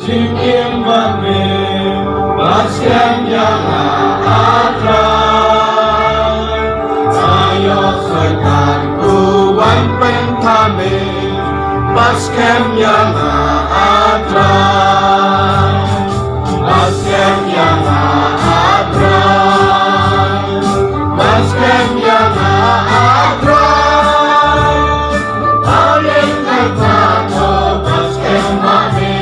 Jikim mami Baskem yang adrai Ayo sekan kuwan pentame Baskem yang adrai Baskem yang adrai Baskem yang adrai Paling terpato Baskem mami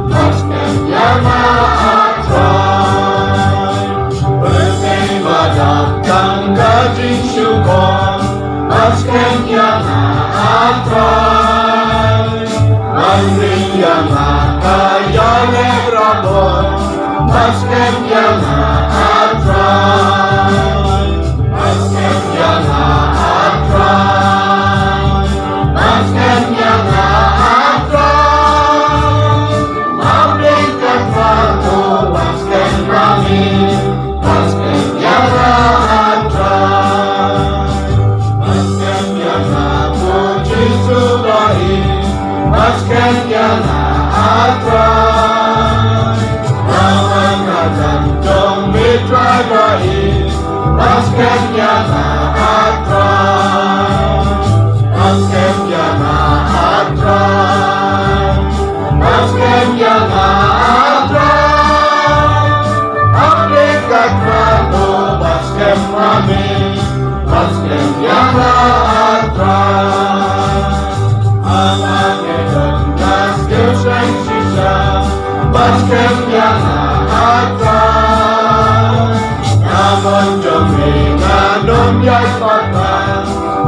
Baskem yang adrai Beribadah tangga jing syukur Baskem yang adrai Mandri yang kaya lebrabon Baskem yang adrai Baskem yang adrai Baskem yang adrai Mamlikan waktu Baskem kami Baskem yang adrai Baskem yang puji subahi Baskem yang adrai Lawan katan jom mitra baik Baskem yang adrai Baskem yang adrai Baskem yang adrai Hakikat waktu Baskem kami Baskem yang adrai Amangedan Baskem sang sisa Baskem yang adrai Namun jombi ngadom yai kota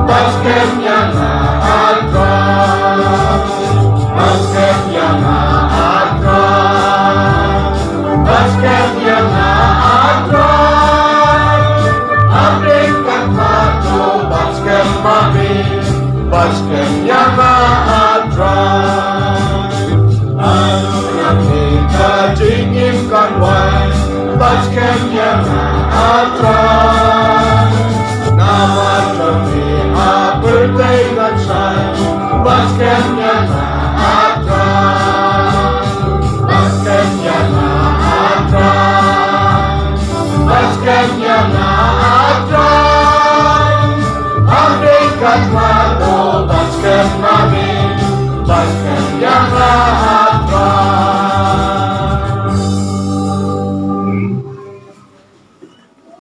Baskem yang adrai Baskem yang adrai Baskem yang adrai Hakikat waktu Baskem mami Baskem yang adrai Anugerah kita jingimkan wai Baskem yang adrai Nama jombi bertegan say Baskem yang adrai Baskem yang adrai Baskem yang adrai Hakikat waktu Baskem mami Baskem yang adrai